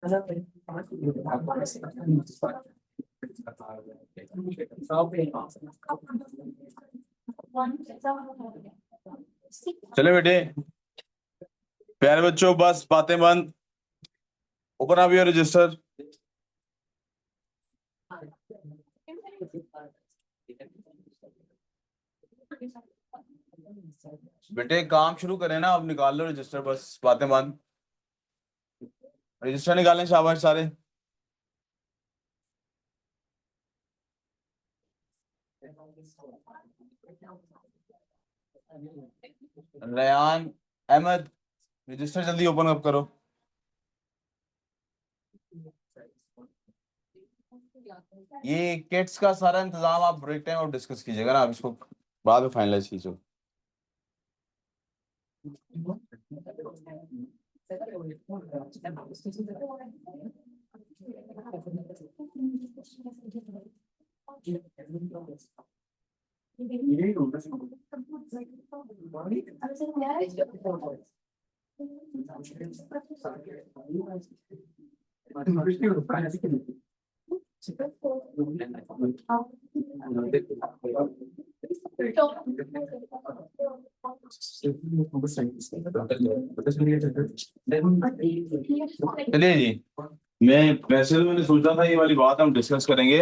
चले बेटे, प्यारे बच्चों, बस बातें बंद। Open up your register. बेटे काम शुरू करें ना, अब निकाल लो रजिस्टर, बस बातें बंद। रजिस्टर निकालें, शाबाश सारे। रयान, अहमद, रजिस्टर जल्दी ओपन अप करो। ये किट्स का सारा इंतजाम आप ब्रेक टाइम और डिस्कस कीजिएगा ना, आप इसको बाद में फाइनलाइज कीजिए। चलिए जी, मैंने सोचा था ये वाली बात हम डिस्कस करेंगे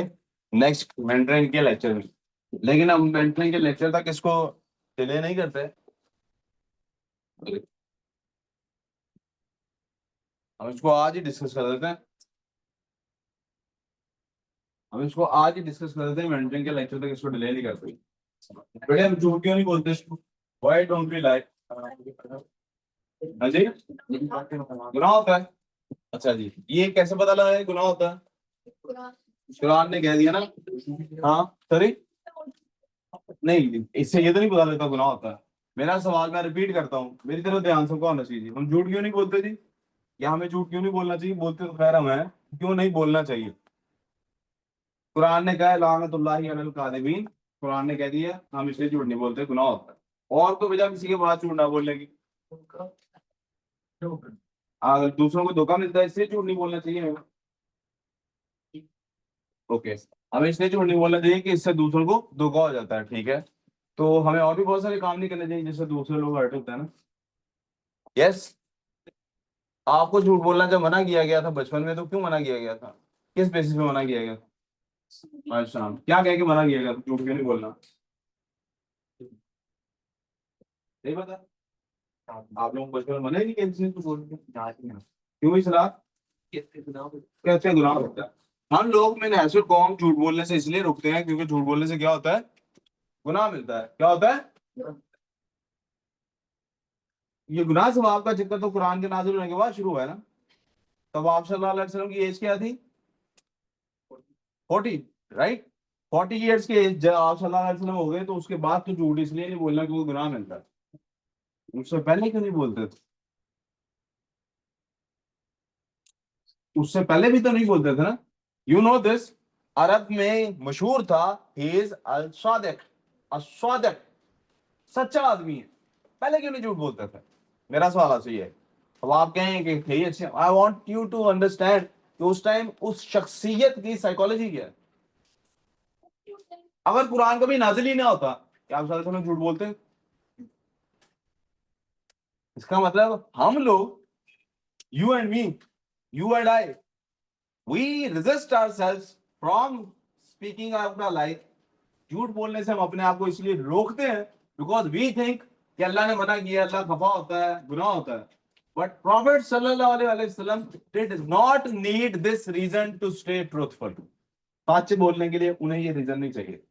नेक्स्ट मेंटरिंग के लेक्चर में, लेकिन हम मेंटरिंग के लेक्चर तक इसको डिले नहीं करते। हम इसको आज ही डिस्कस कर देते हैं। मेंटरिंग के लेक्चर तक इसको डिले नहीं करते। बेटे हम झूठ क्यों नहीं बोलते इसको? Why don't we like? हाँ जी, गुनाह होता है। अच्छा जी, ये कैसे पता लगा गुनाह होता है? कुरान ने कह दिया ना। हाँ सॉरी, नहीं इससे ये तो नहीं पता लगता गुनाह होता है। मेरा सवाल मैं रिपीट करता हूँ, मेरी तरफ ध्यान सबको आना चाहिए। हम झूठ क्यों नहीं बोलते जी? या हमें झूठ क्यों नहीं बोलना चाहिए? बोलते तो खैर हमें, क्यों नहीं बोलना चाहिए? कुरान ने कहा लानतुल्लाहि अलल काज़िबीन। कुरान ने कह दिया हम इसलिए झूठ नहीं बोलते, गुनाह होता है। और तो वजह किसी के बाद झूठ ना बोलने की, अगर दूसरों को धोखा मिलता है इसलिए झूठ नहीं बोलना चाहिए हमें। ओके, हमें इसलिए झूठ नहीं बोलना चाहिए कि इससे दूसरों को धोखा हो जाता है, ठीक है? तो हमें और भी बहुत सारे काम नहीं करने चाहिए जिससे दूसरे लोग हर्ट होते हैं ना। यस, आपको झूठ बोलना जब मना किया गया था बचपन में, तो क्यों मना किया गया था? किस बेसिस पे मना किया गया था? अच्छा, क्या कह के मना किया गया था झूठ क्यों नहीं बोलना? नहीं पता? आप लोग बचपन में मना ही नहीं किया किसी को बोलने के? क्यों इस कैसे गुनाह होता है? हम लोग में हैसियत कौम झूठ बोलने से इसलिए रुकते हैं क्योंकि झूठ बोलने से क्या होता है? गुनाह मिलता है। क्या होता है? ये गुनाह सवाब का जिक्र तो कुरान के नाज़िल होने के बाद शुरू हुआ है ना। तब आप सल्लल्लाहु अलैहि वसल्लम की एज क्या थी? 40, राइट? 40 ईयर्स के एज जब आप सल्लल्लाहु अलैहि वसल्लम हो गए, तो उसके बाद तो झूठ इसलिए नहीं बोलना क्योंकि गुनाह मिलता है। उससे पहले क्यों नहीं बोलते थे? उससे पहले भी तो नहीं बोलते थे ना। यू नो दिस, अरब में मशहूर था, ही इज अल सादिक, अस्वादिक, सच्चा आदमी है। पहले क्यों नहीं झूठ बोलते थे? मेरा सवाल आपसे ये है। अब आप कहें कि भाई अच्छा, I want you to understand कि उस टाइम उस शख्सियत की साइकोलॉजी क्या है। अगर कुरान कभी नाजिल ही ना होता, क्या आप सारे झूठ बोलते? इसका मतलब हम लोग, you and me, you and I, we resist ourselves from speaking out life. झूठ बोलने से हम अपने आप को इसलिए रोकते हैं बिकॉज वी थिंक कि अल्लाह ने मना किया, अल्लाह खफा होता है, गुनाह होता है। बट प्रॉफेट सल्लल्लाहु अलैहि वसल्लम did not need this reason to stay truthful. सच बोलने के लिए उन्हें ये रीजन नहीं चाहिए।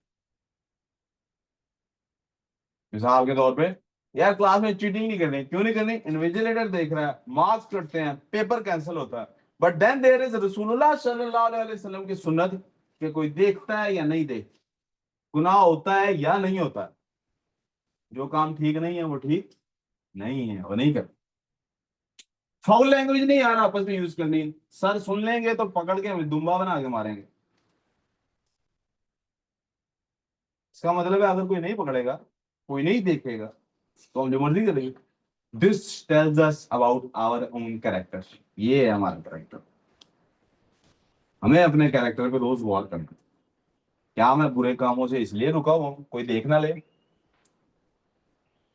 मिसाल के तौर पे, यार क्लास में चीटिंग नहीं करनी, क्यों नहीं करनी? इन्विजिलेटर देख रहा है, मार्क्स कटते हैं, पेपर कैंसिल होता है। बट देन देयर इज रसूलुल्लाह सल्लल्लाहु अलैहि वसल्लम की सुन्नत कि कोई देखता है या नहीं देख, गुनाह होता है या नहीं होता है। जो काम ठीक नहीं है वो ठीक नहीं है, वो नहीं कर। फाउल लैंग्वेज नहीं यार आपस में यूज करनी। सर सुन लेंगे तो पकड़ के हमें दुम्बा बना के मारेंगे। इसका मतलब है अगर कोई नहीं पकड़ेगा, कोई नहीं देखेगा, तो हम जो मर्जी करेंगे। This tells us about our own character. ये है हमारा कैरेक्टर। हमें अपने कैरेक्टर पे रोज गौर करना है। क्या मैं बुरे कामों से इसलिए रुका हुआ हूँ कोई देख ना ले?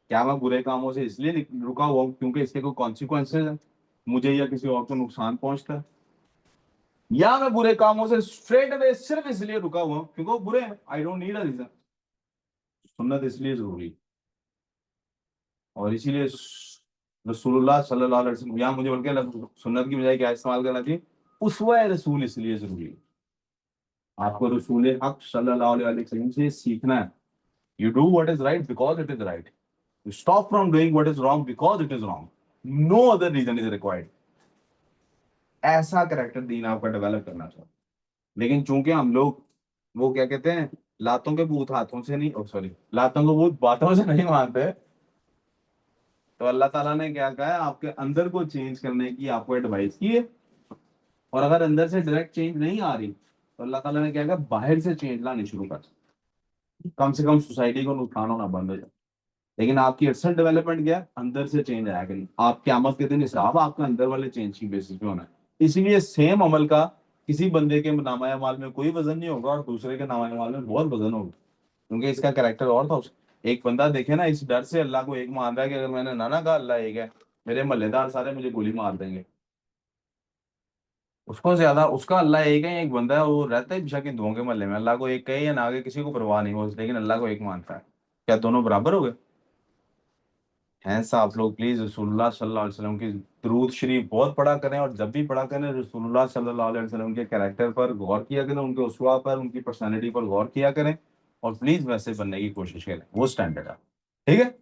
क्या मैं बुरे कामों से इसलिए रुका हुआ हूँ क्योंकि इसके कोई कॉन्सिक्वेंसेज है, मुझे या किसी और को नुकसान पहुंचता है? या मैं बुरे कामों से स्ट्रेट अवे सिर्फ इसलिए रुका हुआ हूँ क्योंकि वो बुरे हैं, I don't need a reason. सुन्नत इसलिए जरूरी है। और इसीलिए रसूलुल्लाह सल्लल्लाहु अलैहि वसल्लम, या मुझे बल्कि सुन्नत की बजाय क्या इस्तेमाल करना चाहिए, उसवा रसूल इसलिए जरूरी है। आपको रसूल हक सल्लल्लाहु अलैहि वसल्लम से सीखना है। You do what is right because it is right, you stop from doing what is wrong because it is wrong, no other reason is required. ऐसा करेक्टर दीन आपका डेवलप करना चाहिए। लेकिन चूंकि हम लोग वो क्या कहते हैं, लातों के भूत हाथों से नहीं, सॉरी, लातों के भूत बातों से नहीं मानते, तो अल्लाह ताला ने क्या कहा है, आपके अंदर को चेंज करने की आपको एडवाइस की है। और अगर अंदर से डायरेक्ट चेंज नहीं आ रही तो अल्लाह ताला ने क्या कहा, बाहर से चेंज लानी शुरू कर, कम से कम सोसाइटी को नुकसान होना बंद हो जाए। लेकिन आपकी असल डेवलपमेंट क्या है, अंदर से चेंज आया करें। आप क्यामत के दिन हिसाब आपका अंदर वाले चेंज की बेसिस पे होना है। इसीलिए सेम अमल का किसी बंदे के नामा अमाल में कोई वजन नहीं होगा और दूसरे के नामा अमाल में बहुत वजन होगा, क्योंकि इसका कैरेक्टर और था एक बंदा देखे ना, इस डर से अल्लाह को एक मान रहा है कि अगर मैंने नाना कहा अल्लाह एक है, मेरे मोहल्लेदार सारे मुझे गोली मार देंगे। उसको ज्यादा उसका अल्लाह एक है, एक बंदा है वो रहता है बेशक हिंदुओं के मोहल्ले में, अल्लाह को एक कहे या ना आगे किसी को परवाह नहीं हो, लेकिन अल्लाह को एक मानता है। क्या दोनों बराबर हो गए? हैं साहब लोग प्लीज रसूलुल्लाह सल्लल्लाहु अलैहि वसल्लम की दुरूद शरीफ बहुत पढ़ा करें, और जब भी पढ़ा करें रसूलुल्लाह सल्लल्लाहु अलैहि वसल्लम के कैरेक्टर पर गौर किया करें, उनके उस्वा पर, उनकी पर्सनैलिटी पर गौर किया करें, और प्लीज वैसे बनने की कोशिश करें, वो स्टैंडर्ड है। ठीक है।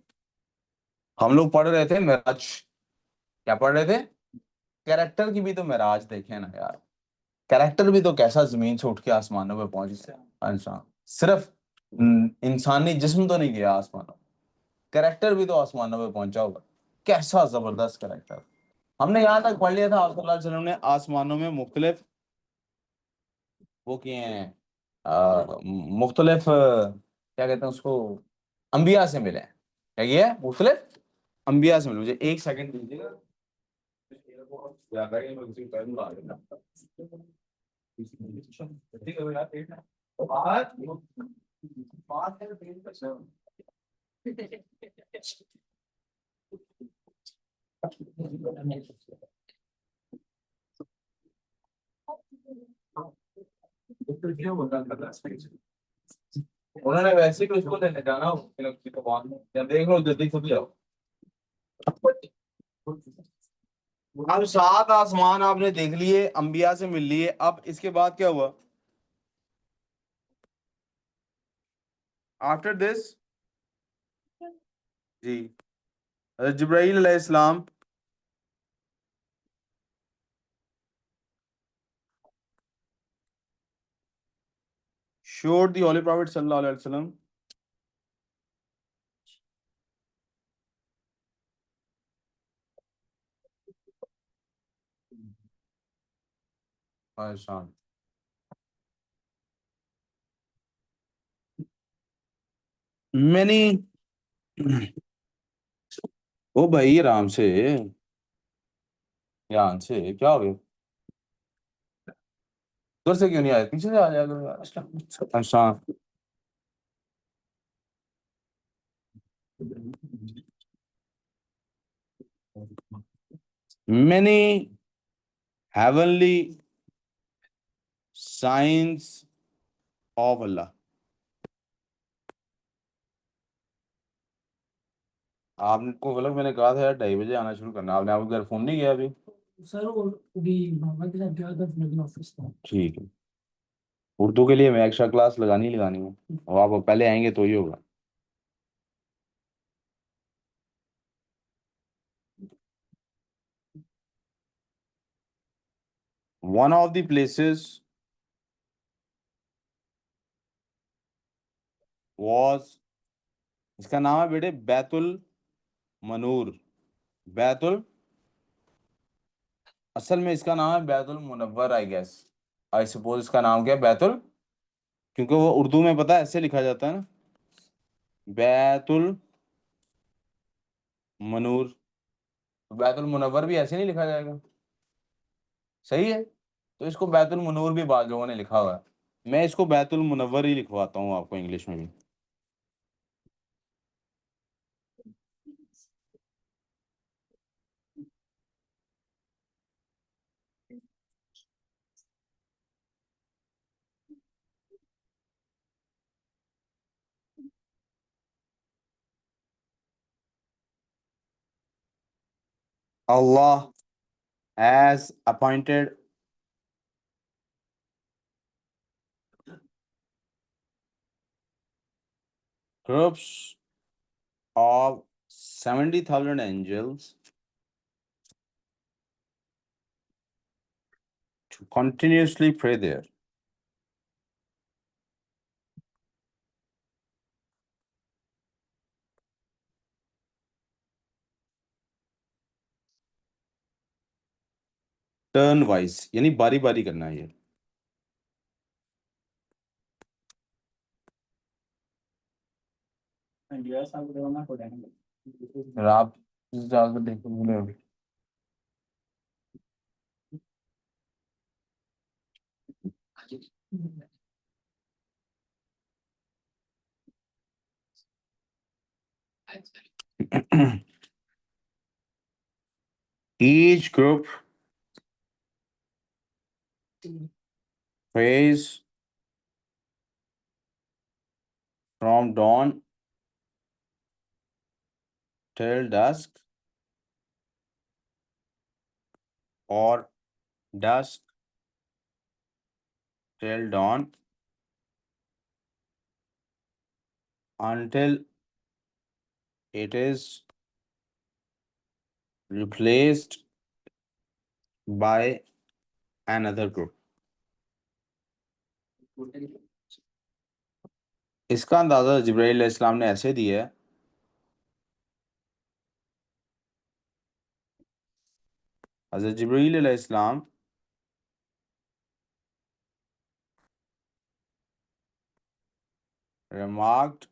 हम लोग पढ़ रहे थे महराज, क्या पढ़ रहे थे? कैरेक्टर की भी तो महराज देखे ना यार। कैरेक्टर भी तो कैसा जमीन से उठ के आसमानों पे पहुंच गया इंसान। सिर्फ इंसानी जिस्म तो नहीं गया आसमानों, कैरेक्टर भी तो आसमानों पे पहुंचा होगा। कैसा जबरदस्त कैरेक्टर। हमने यहाँ तक पढ़ लिया था, आप सल्लल्लाहु अलैहि वसल्लम ने आसमानों में मुख्तलिफ वो किए हैं, मुख्तलिफ क्या कहते हैं उसको, अंबिया से मिले हैं। क्या किया है? मुख्तलिफ अंबिया से मिले। मुझे एक सेकंड दीजिएगा, याद आ गया, मैं उसी टाइम ला देना। ठीक है यार, ठीक है। तो आज बात है ट्रेन का सर। उन्होंने वैसे भी उसको लेने जाना हो, किसी को बाद में, या देख लो जल्दी खुद जाओ। अब सात आसमान आपने देख लिए, अंबिया से मिल लिए, अब इसके बाद क्या हुआ? आफ्टर दिस जी, जिब्राइल अलैहिस्सलाम showed the Holy Prophet sallallahu alaihi wasallam Ashan. Many ओ भाई आराम से, ध्यान से, क्या हो गया? उधर से क्यों नहीं आया, पीछे से आ जाएगा यार। अच्छा। Many heavenly signs of Allah. आपको मतलब मैंने कहा था यार 2:30 बजे आना शुरू करना, आपने आपके घर फोन नहीं किया अभी? सर वो अभी मामा के साथ गया था, फिर ऑफिस था। ठीक है। उर्दू के लिए मैं एक्स्ट्रा क्लास लगानी ही लगानी है, और आप पहले आएंगे तो ही होगा। One of the places was, इसका नाम है बेटे बैतुल मनूर। बैतुल, असल में इसका नाम है बैतुल मुनव्वर आई गेस, आई सपोज इसका नाम क्या है, बैतुल, क्योंकि वो उर्दू में पता है ऐसे लिखा जाता है ना, बैतुल मनूर। बैतुल मुनव्वर भी ऐसे नहीं लिखा जाएगा? सही है। तो इसको बैतुल मुनूर भी बाद लोगों ने लिखा हुआ है, मैं इसको बैतुल मुनव्वर ही लिखवाता हूँ आपको इंग्लिश में भी। Allah has appointed groups of 70,000 angels to continuously pray there. Turn wise, यानी बारी बारी करना है ये। आप ज्यादा देखो बोले अभी। Each group prays from dawn till dusk or dusk till dawn until it is replaced by another group. इसका अंदाजा जिब्राइल अलैहिस्सलाम ने ऐसे दिया है, हज़रत जिब्राइल अलैहिस्सलाम remarked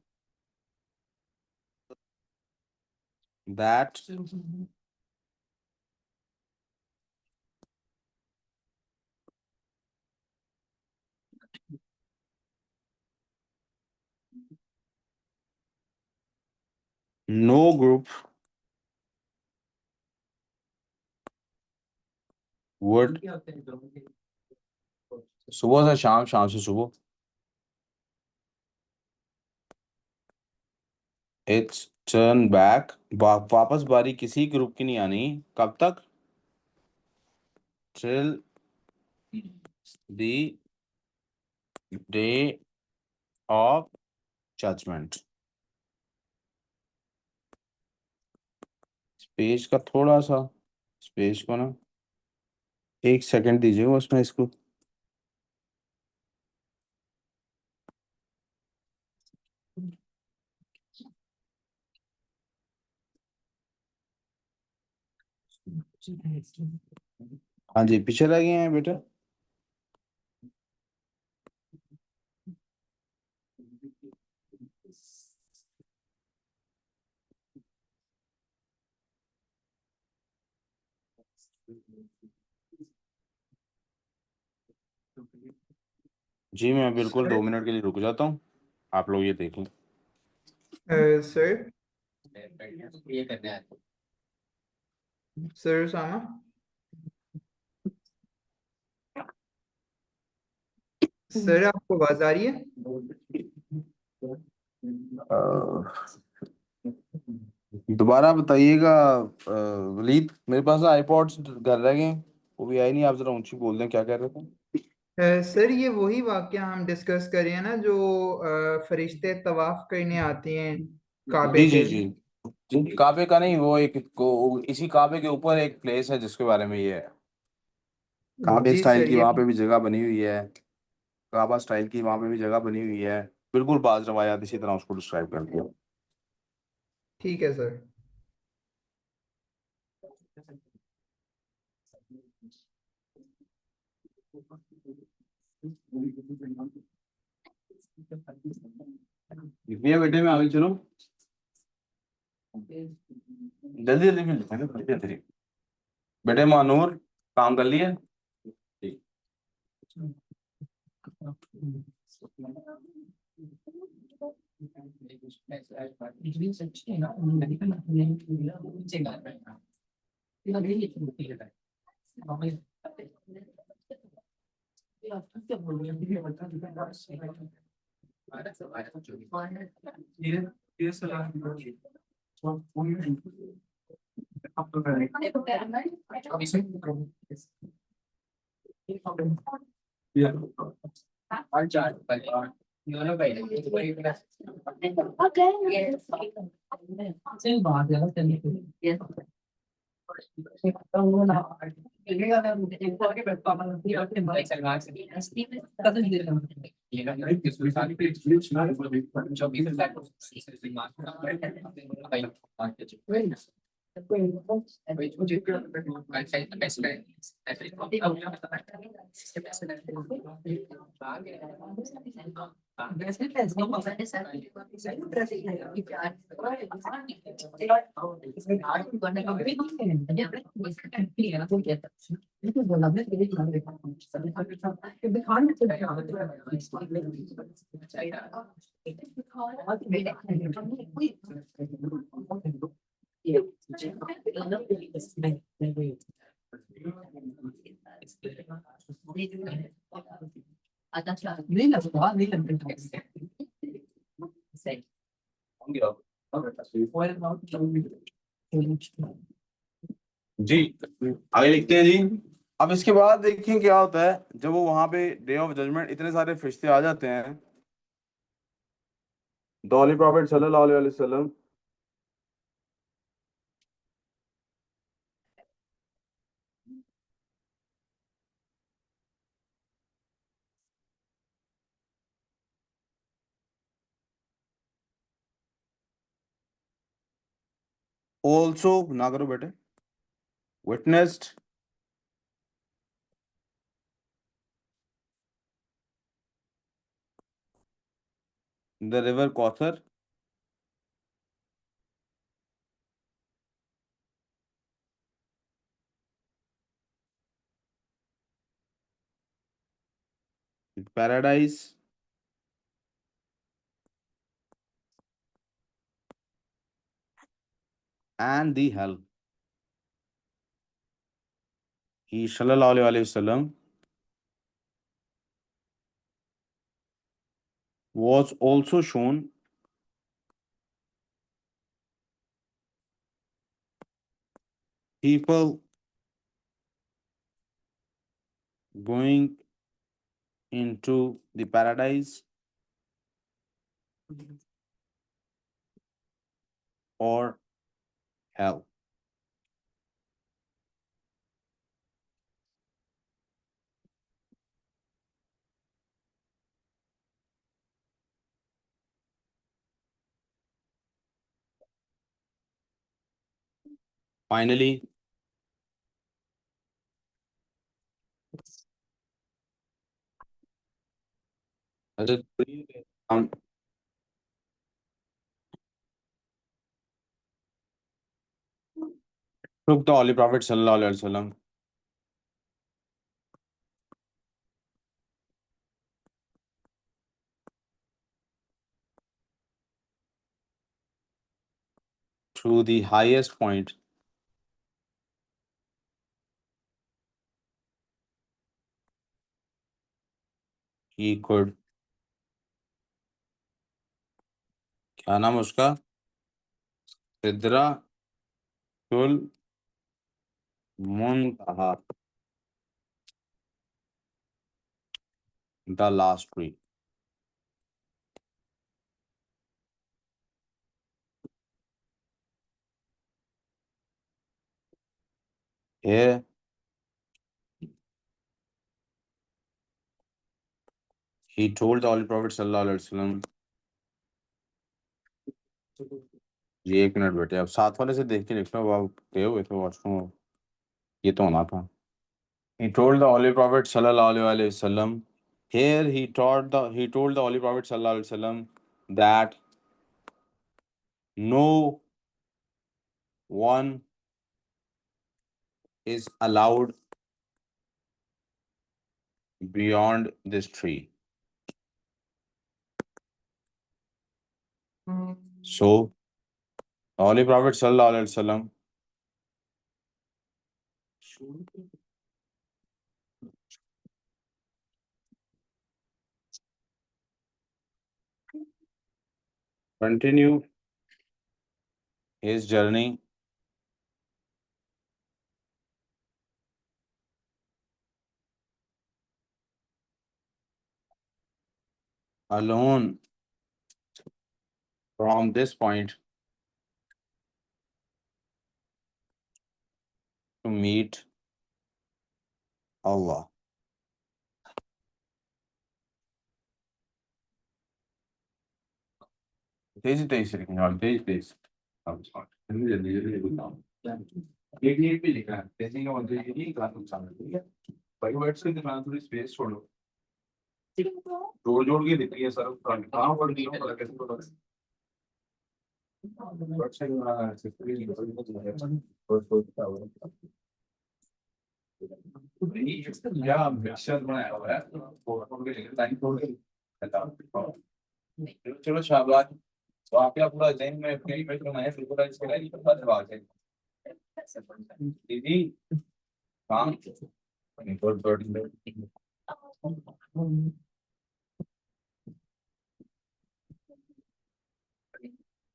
that no group would सुबह से शाम, शाम से सुबह, इट्स टर्न बैक, वापस बारी किसी ग्रुप की नहीं आनी, कब तक? Till the day of judgement. Page का थोड़ा सा पेज को ना 1 सेकंड दीजिए उसमें इसको। हाँ जी, पीछे रह गए हैं बेटा। जी मैं बिल्कुल 2 मिनट के लिए रुक जाता हूँ, आप लोग ये देख लें। सर सर उसामा सर, आपको आवाज आ रही है? दोबारा बताइएगा वलीद, मेरे पास आईपॉड्स घर रह गए, वो भी आई नहीं, आप जरा ऊंची बोल दें क्या कह रहे थे। सर, ये वही वाकया हम डिस्कस कर रहे हैं ना, जो फरिश्ते तवाफ करने आते हैं काबे जी जी पे। जी जी, काबे का नहीं, वो एक को इसी काबे के ऊपर एक प्लेस है जिसके बारे में ये है, काबे जी स्टाइल सर, की ये वहां पे भी जगह बनी हुई है, काबा स्टाइल की वहां पे भी जगह बनी हुई है, बिल्कुल बाज रवायात इसी तरह उसको डिस्क्राइब करती है। ठीक है सर। लिख लिया बेटे, में आगे चलो, जल्दी जल्दी फिर लिखेंगे, जल्दी जल्दी। बेटे मानूर काम कर लिए? ठीक। जी आगे लिखते हैं जी। अब इसके बाद देखें क्या होता है जब वो वहां पे डे ऑफ जजमेंट इतने सारे फरिश्ते आ जाते हैं। तो होली प्रॉफिट सल्लल्लाहु अलैहि वसल्लम also ना करो बेटे witnessed the river Kauthar paradise and the hell. He sallallahu alaihi wasallam was also shown people going into the paradise or hell. Finally, um, took the Holy Prophet sallallahu alaihi wasallam to the highest point he could. क्या नाम है उसका? सिद्रातुल मुंतहा, the last tree. Here he told the Holy Prophet sallallahu alaihi wasallam. जी एक minute बेटे, अब साथ वाले से देख के लिख लो, आप गए हुए थे वॉशरूम, ये तो होना था। He told the Holy Prophet sallallahu alaihi wasallam. Here he told the Holy Prophet sallallahu alaihi wasallam that no one is allowed beyond this tree. So, Holy Prophet Sallallahu Alaihi Wasallam continue his journey alone from this point to meet Allah. तेज तेज जल्दी जल्दी जल्दी बताओ। एक भी लिखा है तेजी का मतलब ये नहीं क्लास नुकसान है, ठीक है भाई। वर्ड्स के दिमाग थोड़ी स्पेस छोड़ो, जोड़ जोड़ के दिख रही है सर कहाँ पढ़ रही हो कैसे पता वर्ड्स का दिमाग है सिर्फ या मिक्सचर बनाया हुआ है फोटो के लाइन तोड़ के बताओ। चलो शाबाश। तो आपका पूरा जहन में अपनी इमेज बनाया विजुअलाइज करा ये पता जवाब है दीदी काम गुड गुड।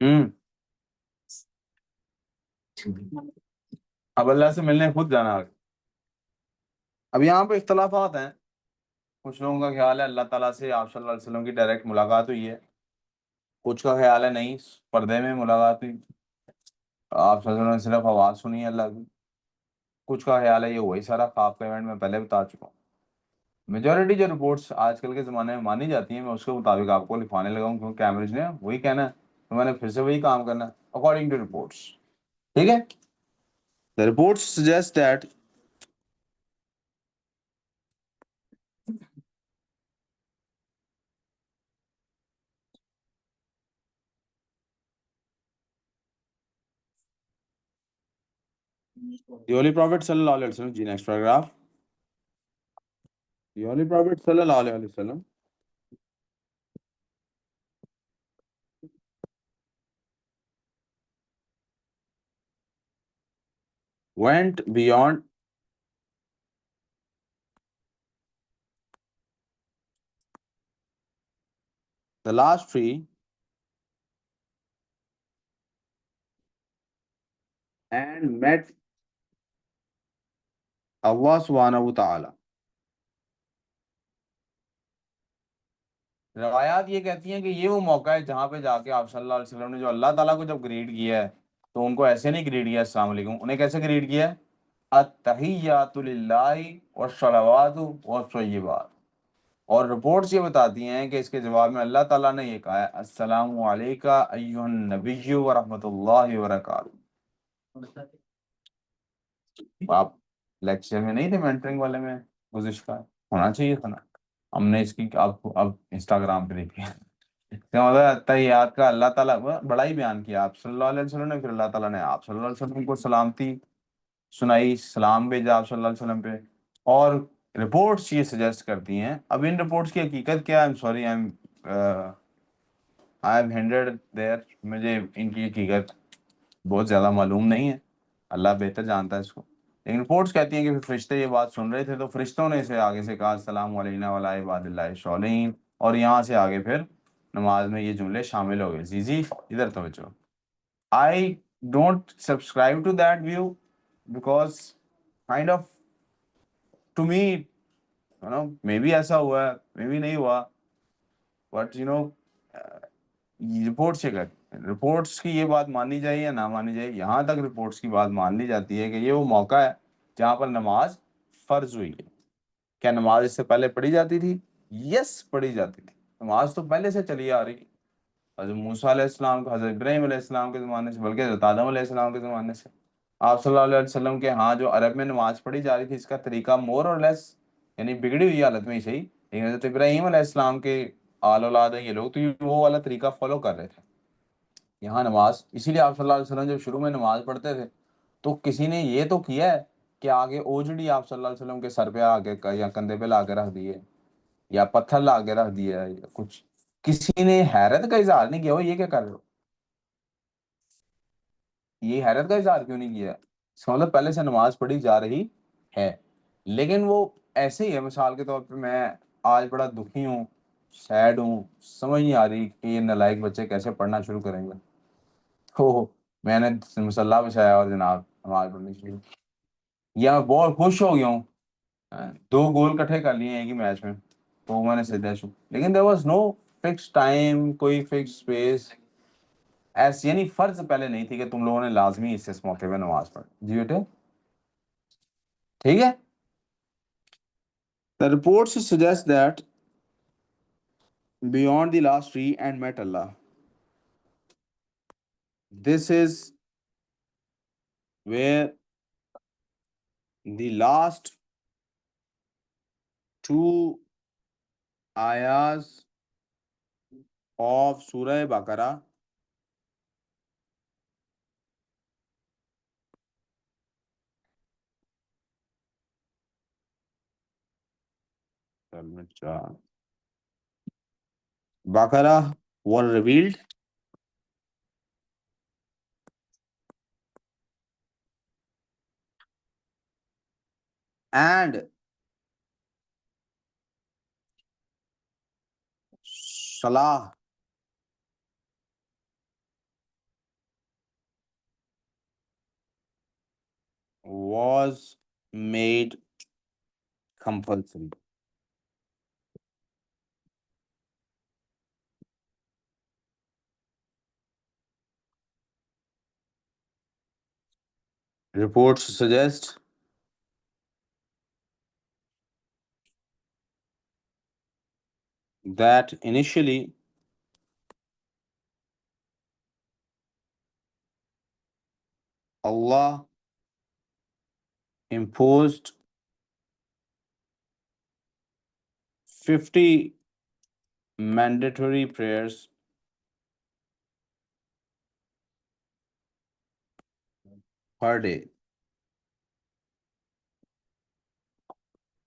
हम्म अब अल्लाह से मिलने खुद जाना आगे। अब यहाँ पे इख्तलाफात हैं। कुछ लोगों का ख्याल है अल्लाह ताला से आप सल्लल्लाहु अलैहि वसल्लम की डायरेक्ट मुलाकात हुई है, कुछ का ख्याल है नहीं पर्दे में मुलाकात हुई, आप सल्लल्लाहु अलैहि वसल्लम ने सिर्फ आवाज़ सुनी है अल्लाह की। कुछ का ख्याल है ये वही सारा ख्वाब का इवेंट मैं पहले बता चुका हूँ। मेजोरिटी जो रिपोर्ट्स आजकल के ज़माने में मानी जाती हैं मैं उसके मुताबिक आपको लिखवाने लगा हूँ, क्योंकि कैमरेज ने वही कहना है तो मैंने फिर से वही काम करना है अकॉर्डिंग टू रिपोर्ट्स। ठीक है, the reports suggest that the Holy Prophet sallallahu alaihi wasallam, जी next paragraph, the Holy Prophet sallallahu alaihi wasallam went beyond the last tree and met Allah subhanahu wa ta'ala। रवायात ये कहती हैं कि ये वो मौका है जहाँ पे जाके आप सल्लल्लाहु अलैहि वसल्लम ने जो अल्लाह ताला को जब ग्रीट किया है तो उनको ऐसे नहीं ग्रीट किया अस्सलाम वालेकुम, उन्हें कैसे ग्रीट किया है अत्तहिय्यातु लिल्लाहि वस्सलावातु वत्तय्यिबात। और रिपोर्ट्स ये बताती हैं कि इसके जवाब में अल्लाह ताला ने ये कहा है अस्सलामु अलैका अय्युहन नबिय्यु व रहमतुल्लाहि व बरकातुहू। आप लेक्चर में नहीं थे मेंटरिंग वाले में, गुज़िश का होना चाहिए था ना, हमने इसकी आपको अब इंस्टाग्राम पे देखी है। इसका मतलब अत्तहियात का अल्लाह ताला बड़ा ही बयान किया आप सल्लल्लाहु अलैहि वसल्लम ने, फिर अल्लाह ताला ने आप सल्लल्लाहु अलैहि वसल्लम को सलामती सुनाई, सलाम भेजा आप सल्लल्लाहु अलैहि वसल्लम पे। और रिपोर्ट्स ये सजेस्ट करती हैं, अब इन रिपोर्ट्स की हकीकत क्या है, I am sorry I am handed there, मुझे इनकी हकीकत बहुत ज़्यादा मालूम नहीं है, अल्लाह बेहतर जानता है इसको। लेकिन रिपोर्ट्स कहती हैं कि फिर फरिश्ते ये बात सुन रहे थे तो फरिश्तों ने इसे आगे से कहा अस्सलामु अलैना वला इबादिल्लाहि सॉलिहीन, और यहाँ से आगे फिर नमाज में ये जुमले शामिल हो गए। जी इधर तवज्जो। I don't subscribe to that view because kind of to me maybe ऐसा हुआ है मे बी नहीं हुआ, बट रिपोर्ट्स ये कहती, रिपोर्ट्स की ये बात मानी जाए या ना मानी जाए, यहाँ तक रिपोर्ट्स की बात मान ली जाती है कि ये वो मौका है जहाँ पर नमाज फर्ज हुई है। क्या नमाज इससे पहले पढ़ी जाती थी? यस पढ़ी जाती थी, नमाज तो पहले से चली आ रही है, हज़रत मूसा अलैहिस्सलाम को, हज़रत इब्राहीम अलैहिस्सलाम के ज़माने से, बल्कि हज़रत आदम अलैहिस्सलाम के ज़माने से। आप सल्लल्लाहु अलैहि वसल्लम के यहाँ जो अरब में नमाज पढ़ी जा रही थी इसका तरीका मोर और लेस यानी बिगड़ी हुई हालत में ही सही, लेकिन हज़रत इब्राहीम अलैहिस्सलाम के आल औलाद हैं ये लोग तो ये वो वाला तरीका फॉलो कर रहे थे यहाँ नमाज। इसीलिए आप सल्लल्लाहु अलैहि वसल्लम जब शुरू में नमाज पढ़ते थे तो किसी ने ये तो किया है कि आगे ओजड़ी आप सल्लल्लाहु अलैहि वसल्लम के सर पे आके या कंधे पे ला के रख दिए या पत्थर ला के रख दिया या कुछ किसी ने हैरत का इजहार नहीं किया हो ये क्या कर रहे हो, ये हैरत का इजहार क्यों नहीं किया? इसका मतलब पहले से नमाज पढ़ी जा रही है, लेकिन वो ऐसे ही है। मिसाल के तौर पे मैं आज बड़ा दुखी हूँ, सैड हूँ, समझ नहीं आ रही कि ये नालायक बच्चे कैसे पढ़ना शुरू करेंगे, तो मैंने मसल्ला बिछाया और जनाब नमाज पढ़नी शुरू। या मैं बहुत खुश हो गया हूँ, 2 गोल इकट्ठे कर लिए एक ही मैच में, तो मैंने सीधा शुरू। लेकिन there was no fix time, कोई फिक्स स्पेस, ऐसे यानी फर्ज पहले नहीं थी कि तुम लोगों ने लाजमी इस मौके पे नमाज पढ़ जी बेटे, ठीक है। The reports suggest that beyond the last tree and met Allah. This is where the last two ayahs of Surah Baqarah Baqarah were revealed, and Salah was made compulsory. Reports suggest that initially Allah imposed 50 mandatory prayers per day.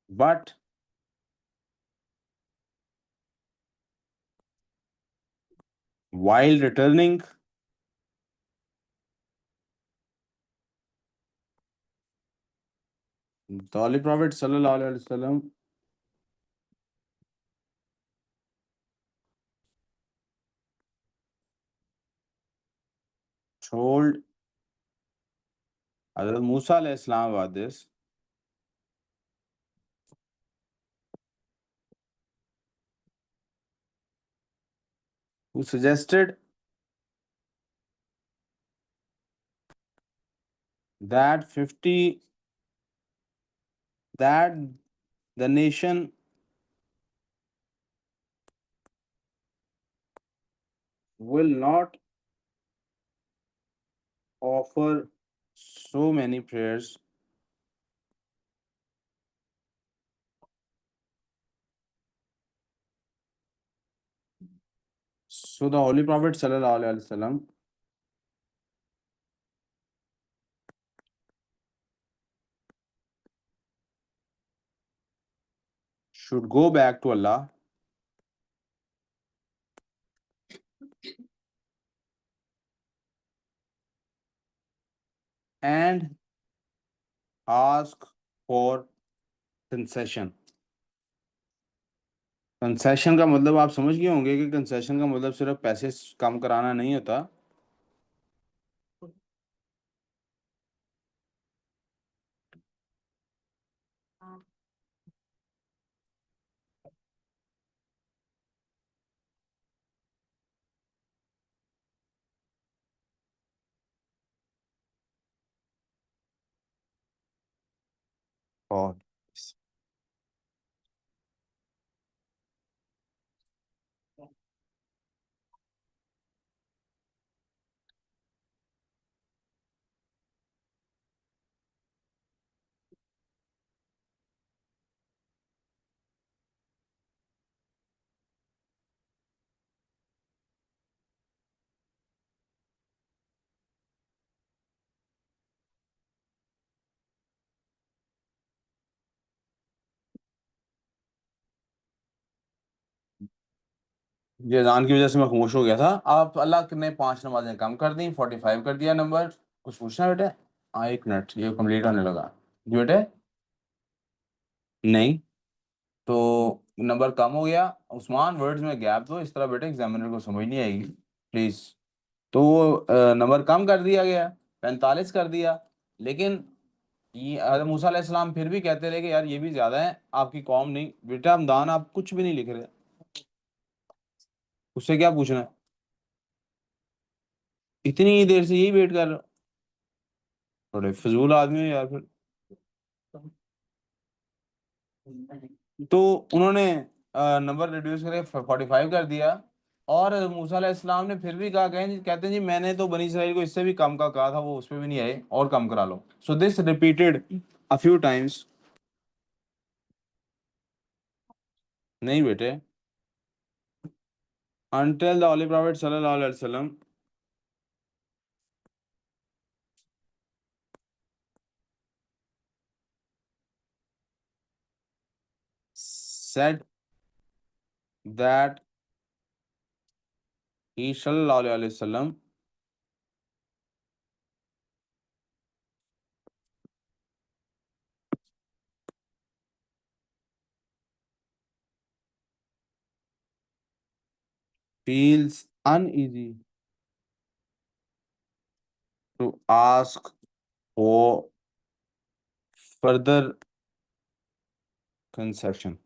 But while returning, the Holy Prophet Sallallahu Alaihi Wasallam told Hazrat Musa alayhi salam about this, who suggested that 50 that the nation will not offer so many prayers. So the Holy Prophet Sallallahu Alaihi Wasallam should go back to Allah and ask for concession. Concession का मतलब आप समझ गए होंगे कि concession का मतलब सिर्फ पैसे कम कराना नहीं होता, और ये अजान की वजह से मैं खामोश हो गया था। आप अल्लाह ने 5 नमाजें कम कर दी, 45 कर दिया नंबर। कुछ पूछना है बेटे? हाँ, 1 मिनट, ये कंप्लीट होने लगा जी बेटे। नहीं तो नंबर कम हो गया। उस्मान, वर्ड्स में गैप दो, इस तरह बेटे एग्जामिनर को समझ नहीं आएगी प्लीज। तो वो नंबर कम कर दिया गया, 45 कर दिया। लेकिन ये हज़रत मूसा अलैहिस्सलाम फिर भी कहते रहे कि यार ये भी ज्यादा है, आपकी कौम नहीं बेटा, हमदान आप कुछ भी नहीं लिख रहे, उससे क्या पूछना है? इतनी देर से यही वेट कर रहे हो, थोड़े फजूल आदमी हो यार फिर। तो उन्होंने नंबर रिड्यूस करके 45 कर दिया। और मूसा अलैहिस्सलाम ने फिर भी कहा, कहते हैं जी मैंने तो बनी इसराइल को इससे भी कम का कहा था, वो उसमें भी नहीं आए, और कम करा लो। So this repeated a few times. नहीं बेटे, until the Holy Prophet sallallahu alaihi wasallam said that he sallallahu alaihi wasallam feels uneasy to ask for further concession.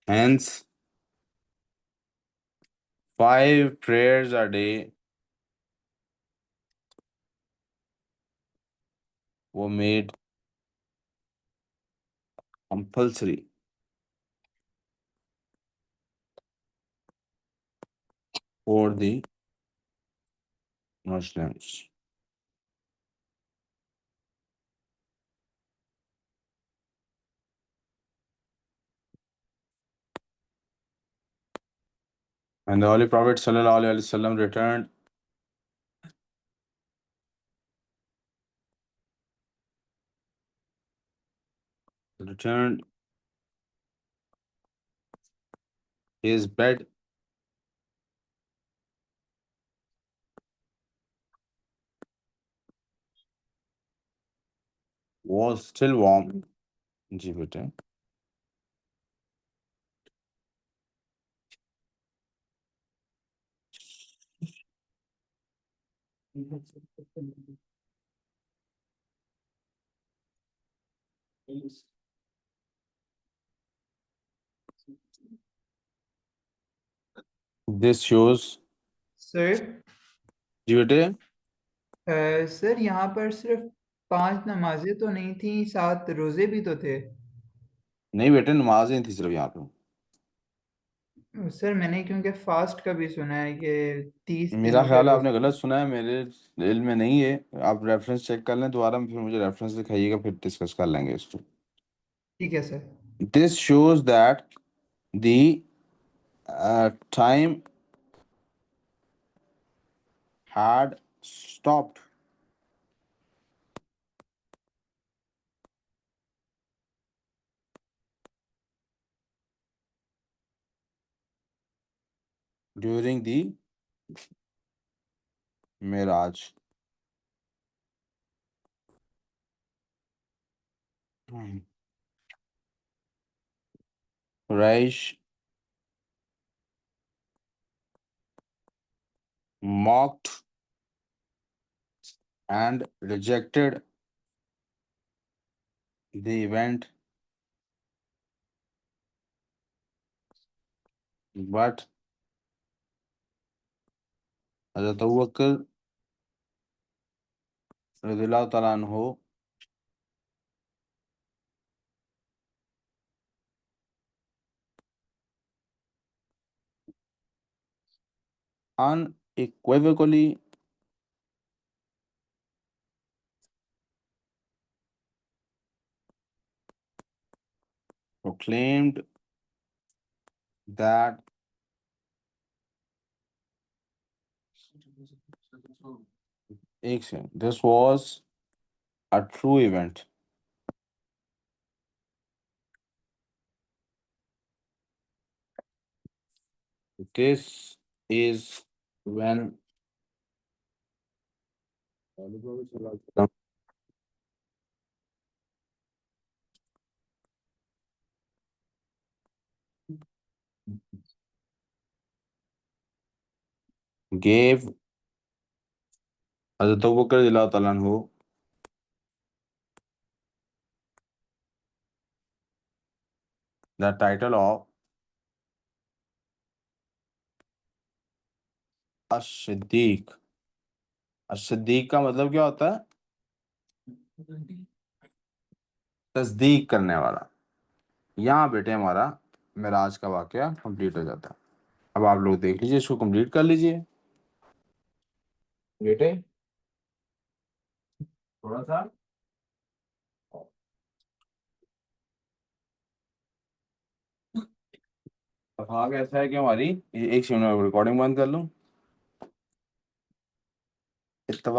Hence, 5 prayers a day were made compulsory for the Muslims. And the Holy Prophet sallallahu alaihi wasallam returned his bed was still warm. जी बेटे। This shows, sir जी बेटे। Sir यहाँ पर सिर्फ 5 नमाजें तो नहीं थी, 7 रोजे भी तो थे। नहीं बेटे, नमाजें थी सिर्फ यहाँ पे। सर मैंने क्योंकि फास्ट का भी सुना है कि 30 मेरा दिनों के ख्याल है आपने रोजे। गलत सुना है, मेरे दिल में नहीं है। आप रेफरेंस चेक कर लें दोबारा, फिर मुझे रेफरेंस दिखाइएगा, फिर डिस्कस कर लेंगे इसको। ठीक है sir. This shows that the time had stopped during the Miraj. Quraysh mocked and rejected the event, but Hazrat Abu Bakr radhiyallahu ta'ala anhu unequivocally proclaimed that this was a true event. This is when gave Hazrat Abu Bakr radhiyallahu ta'ala anhu the title of अश-सिद्दीक। अश-सिद्दीक का मतलब क्या होता है? तस्दीक करने वाला। यहाँ बेटे हमारा मेराज का वाकया कंप्लीट हो जाता है। अब आप लोग देख लीजिए, इसको कंप्लीट कर लीजिए बेटे। थोड़ा सा इत्तेफाक ऐसा है कि हमारी एक सेकंड में रिकॉर्डिंग बंद कर लूं। इत्तेफाक